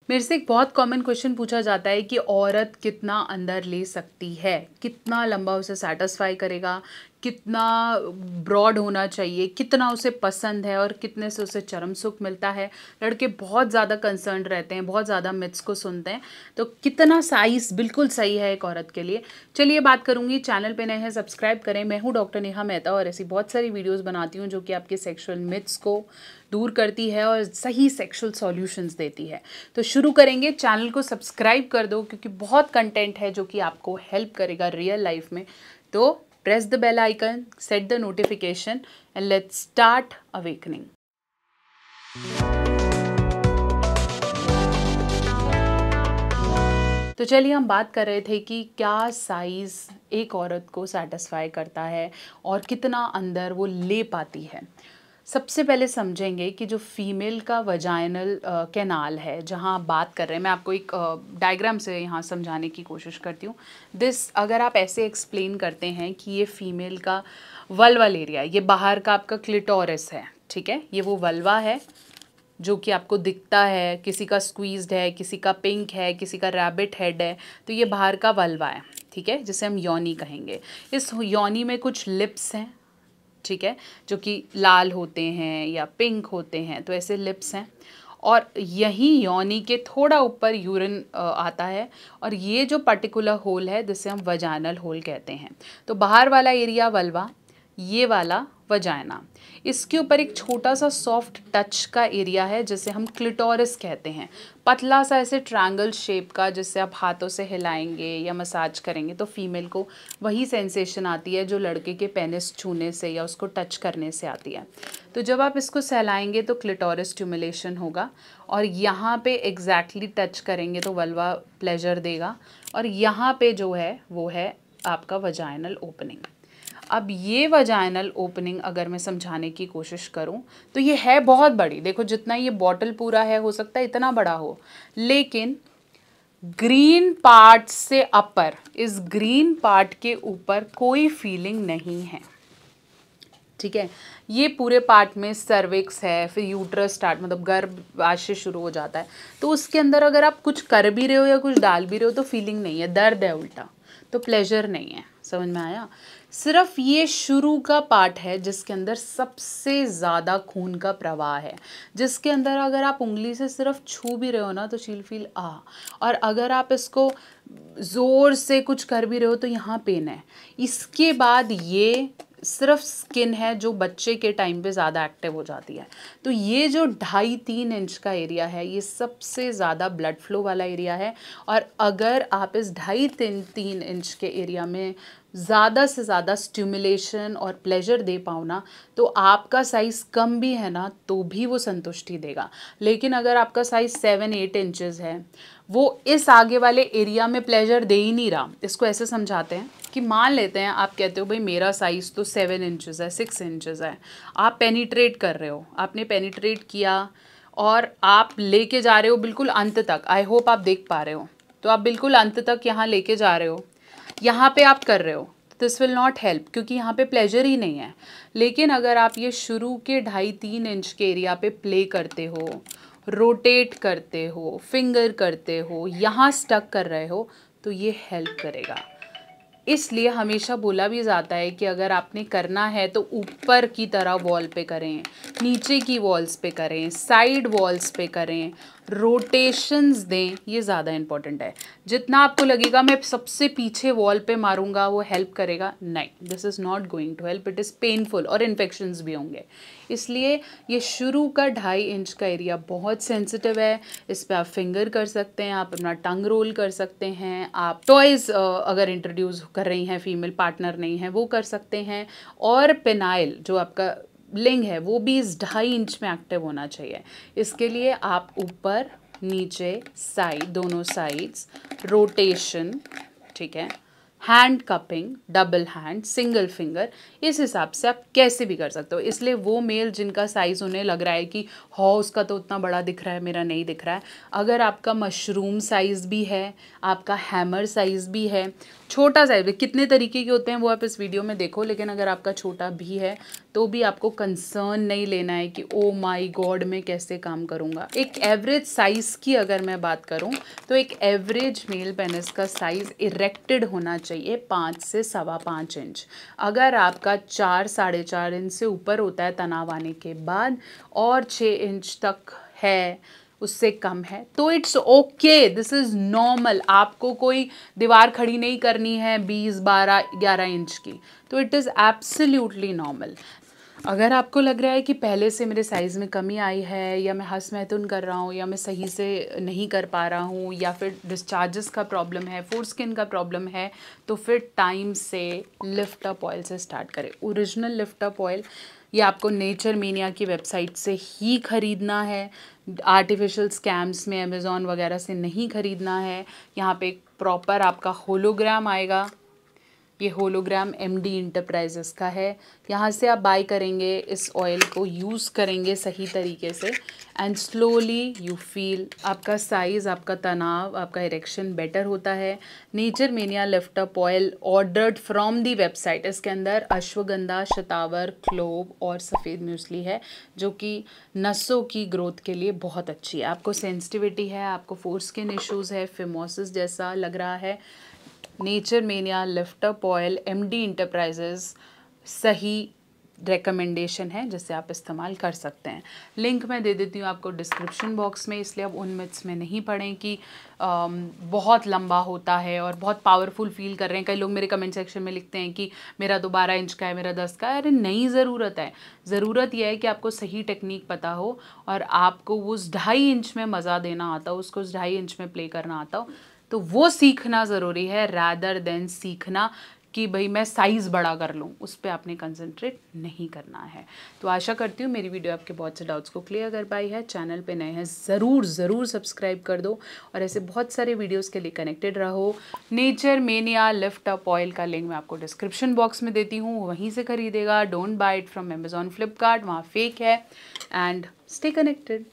मेरे से एक बहुत कॉमन क्वेश्चन पूछा जाता है कि औरत कितना अंदर ले सकती है, कितना लंबा उसे सेटिस्फाई करेगा, कितना ब्रॉड होना चाहिए, कितना उसे पसंद है और कितने से उसे चरम सुख मिलता है। लड़के बहुत ज़्यादा कंसर्न रहते हैं, बहुत ज़्यादा मिथ्स को सुनते हैं। तो कितना साइज बिल्कुल सही है एक औरत के लिए, चलिए बात करूँगी। चैनल पे नए हैं सब्सक्राइब करें। मैं हूँ डॉक्टर नेहा मेहता और ऐसी बहुत सारी वीडियोज़ बनाती हूँ जो कि आपके सेक्शुअल मिथ्स को दूर करती है और सही सेक्सुअल सॉल्यूशंस देती है। तो शुरू करेंगे। चैनल को सब्सक्राइब कर दो क्योंकि बहुत कंटेंट है जो कि आपको हेल्प करेगा रियल लाइफ में। तो press the bell icon, set the notification and let's start awakening. तो चलिए हम बात कर रहे थे कि क्या साइज़ एक औरत को सेटिस्फाई करता है और कितना अंदर वो ले पाती है। सबसे पहले समझेंगे कि जो फीमेल का वजाइनल कैनाल है, जहाँ आप बात कर रहे हैं, मैं आपको एक डायग्राम से यहाँ समझाने की कोशिश करती हूँ। अगर आप ऐसे एक्सप्लेन करते हैं कि ये फीमेल का वल्वल एरिया, ये बाहर का आपका क्लिटोरिस है, ठीक है, ये वो वल्वा है जो कि आपको दिखता है। किसी का स्क्वीज्ड है, किसी का पिंक है, किसी का रैबिट हेड है, तो ये बाहर का वल्वा है, ठीक है, जिसे हम योनी कहेंगे। इस योनी में कुछ लिप्स हैं, ठीक है, जो कि लाल होते हैं या पिंक होते हैं, तो ऐसे लिप्स हैं। और यही योनी के थोड़ा ऊपर यूरिन आता है और ये जो पर्टिकुलर होल है जिसे हम वजाइनल होल कहते हैं। तो बाहर वाला एरिया वल्वा, ये वाला वजाइना। इसके ऊपर एक छोटा सा सॉफ्ट टच का एरिया है जिसे हम क्लिटोरिस कहते हैं। पतला सा ऐसे ट्रायंगल शेप का, जिससे आप हाथों से हिलाएंगे या मसाज करेंगे तो फीमेल को वही सेंसेशन आती है जो लड़के के पेनिस छूने से या उसको टच करने से आती है। तो जब आप इसको सहलाएंगे तो क्लिटोरिस स्टिमुलेशन होगा और यहाँ पे एग्जैक्टली टच करेंगे तो वल्वा प्लेजर देगा और यहाँ पे जो है वो है आपका वजाइनल ओपनिंग। अब ये वजाइनल ओपनिंग अगर मैं समझाने की कोशिश करूं तो ये है बहुत बड़ी। देखो जितना ये बॉटल पूरा है, हो सकता है इतना बड़ा हो, लेकिन ग्रीन पार्ट से अपर, इस ग्रीन पार्ट के ऊपर कोई फीलिंग नहीं है, ठीक है। ये पूरे पार्ट में सर्विक्स है, फिर यूट्रस स्टार्ट, मतलब गर्भाशय शुरू हो जाता है। तो उसके अंदर अगर आप कुछ कर भी रहे हो या कुछ डाल भी रहे हो तो फीलिंग नहीं है, दर्द है उल्टा, तो प्लेजर नहीं है। समझ में आया? सिर्फ ये शुरू का पार्ट है जिसके अंदर सबसे ज़्यादा खून का प्रवाह है, जिसके अंदर अगर आप उंगली से सिर्फ छू भी रहे हो ना तो शील फील और अगर आप इसको ज़ोर से कुछ कर भी रहे हो तो यहाँ पेन है। इसके बाद ये सिर्फ स्किन है जो बच्चे के टाइम पे ज़्यादा एक्टिव हो जाती है। तो ये जो 2.5-3 इंच का एरिया है ये सबसे ज़्यादा ब्लड फ्लो वाला एरिया है और अगर आप इस 2.5-3 इंच के एरिया में ज़्यादा से ज़्यादा स्टिमुलेशन और प्लेजर दे पाओ ना तो आपका साइज़ कम भी है ना तो भी वो संतुष्टि देगा। लेकिन अगर आपका साइज़ 7-8 इंचज़ है, वो इस आगे वाले एरिया में प्लेजर दे ही नहीं रहा। इसको ऐसे समझाते हैं कि मान लेते हैं आप कहते हो भाई मेरा साइज़ तो 7 इंचज़ है, 6 इंचज़ है, आप पेनिट्रेट कर रहे हो, आपने पेनिट्रेट किया और आप लेके जा रहे हो बिल्कुल अंत तक। आई होप आप देख पा रहे हो। तो आप बिल्कुल अंत तक यहाँ लेके जा रहे हो, यहाँ पे आप कर रहे हो, दिस विल नॉट हेल्प क्योंकि यहाँ पे प्लेजर ही नहीं है। लेकिन अगर आप ये शुरू के 2.5-3 इंच के एरिया पे प्ले करते हो, रोटेट करते हो, फिंगर करते हो, यहाँ स्टक कर रहे हो तो ये हेल्प करेगा। इसलिए हमेशा बोला भी जाता है कि अगर आपने करना है तो ऊपर की तरह वॉल पे करें, नीचे की वॉल्स पे करें, साइड वॉल्स पे करें, रोटेशंस दें, ये ज़्यादा इम्पॉर्टेंट है। जितना आपको लगेगा मैं सबसे पीछे वॉल पे मारूंगा वो हेल्प करेगा, नहीं, this is not going to help, it is painful और इन्फेक्शंस भी होंगे। इसलिए ये शुरू का 2.5 इंच का एरिया बहुत सेंसिटिव है। इस पर आप फिंगर कर सकते हैं, आप अपना टंग रोल कर सकते हैं, आप टॉयज़ अगर इंट्रोड्यूस कर रही हैं, फीमेल पार्टनर नहीं है वो कर सकते हैं। और पेनाइल जो आपका लिंग है वो भी इस 2.5 इंच में एक्टिव होना चाहिए। इसके लिए आप ऊपर नीचे साइड, दोनों साइड्स, रोटेशन, ठीक है, hand cupping, double hand, single finger, इस हिसाब से आप कैसे भी कर सकते हो। इसलिए वो मेल जिनका साइज़ उन्हें लग रहा है कि उसका तो उतना बड़ा दिख रहा है, मेरा नहीं दिख रहा है, अगर आपका मशरूम साइज़ भी है, आपका हैमर साइज़ भी है, छोटा साइज़, कितने तरीके के होते हैं वो आप इस वीडियो में देखो, लेकिन अगर आपका छोटा भी है तो भी आपको कंसर्न नहीं लेना है कि ओ माय गॉड मैं कैसे काम करूँगा। एक एवरेज साइज़ की अगर मैं बात करूँ तो एक एवरेज मेल पेनिस का साइज़ इरेक्टेड होना चाहिए 5 से 5.25 इंच। अगर आपका 4 साढ़े 4 इंच से ऊपर होता है तनाव आने के बाद और 6 इंच तक है, उससे कम है, तो it's okay, this is normal. आपको कोई दीवार खड़ी नहीं करनी है 20 12 11 इंच की, तो इट इज़ एब्सोल्युटली नॉर्मल। अगर आपको लग रहा है कि पहले से मेरे साइज़ में कमी आई है, या मैं हँस महतून कर रहा हूँ, या मैं सही से नहीं कर पा रहा हूँ, या फिर डिस्चार्जेस का प्रॉब्लम है, फोरस्किन का प्रॉब्लम है, तो फिर टाइम से लिफ्ट अप ऑयल से स्टार्ट करें। ओरिजिनल लिफ्ट अप ऑयल ये आपको नेचर मेनिया की वेबसाइट से ही ख़रीदना है, आर्टिफिशियल स्कैम्स में अमेज़ॉन वगैरह से नहीं ख़रीदना है। यहाँ पे एक प्रॉपर आपका होलोग्राम आएगा, ये होलोग्राम MD इंटरप्राइजेस का है। यहाँ से आप बाय करेंगे, इस ऑयल को यूज़ करेंगे सही तरीके से, एंड स्लोली यू फील आपका साइज़, आपका तनाव, आपका इरेक्शन बेटर होता है। Nature mania lift up oil ordered from the website, इसके अंदर अश्वगंधा, शतावर, क्लोव और सफ़ेद म्यूसली है, जो कि नसों की ग्रोथ के लिए बहुत अच्छी है। आपको सेंसिटिविटी है, आपको फोरस्किन इश्यूज़ है, फिमोसिस जैसा लग रहा है, nature mania lift up oil MD enterprises सही रिकमेंडेशन है जिसे आप इस्तेमाल कर सकते हैं। लिंक मैं दे देती हूँ आपको डिस्क्रिप्शन बॉक्स में, इसलिए अब उन मिथ्स में नहीं पढ़ें कि बहुत लंबा होता है और बहुत पावरफुल फील कर रहे हैं। कई लोग मेरे कमेंट सेक्शन में लिखते हैं कि मेरा तो 12 इंच का है, मेरा 10 का है। अरे नहीं, ज़रूरत है। ज़रूरत यह है कि आपको सही टेक्निक पता हो और आपको उस 2.5 इंच में मज़ा देना आता हो, उसको उस 2.5 इंच में प्ले करना आता हो, तो वो सीखना ज़रूरी है, रैदर देन सीखना कि भाई मैं साइज़ बड़ा कर लूँ। उस पर आपने कंसंट्रेट नहीं करना है। तो आशा करती हूँ मेरी वीडियो आपके बहुत से डाउट्स को क्लियर कर पाई है। चैनल पे नए हैं ज़रूर सब्सक्राइब कर दो और ऐसे बहुत सारे वीडियोस के लिए कनेक्टेड रहो। Nature mania lift up oil का लिंक मैं आपको डिस्क्रिप्शन बॉक्स में देती हूँ, वहीं से खरीदेगा। Don't buy it from Amazon, Flipkart, वहाँ फेक है। And stay connected.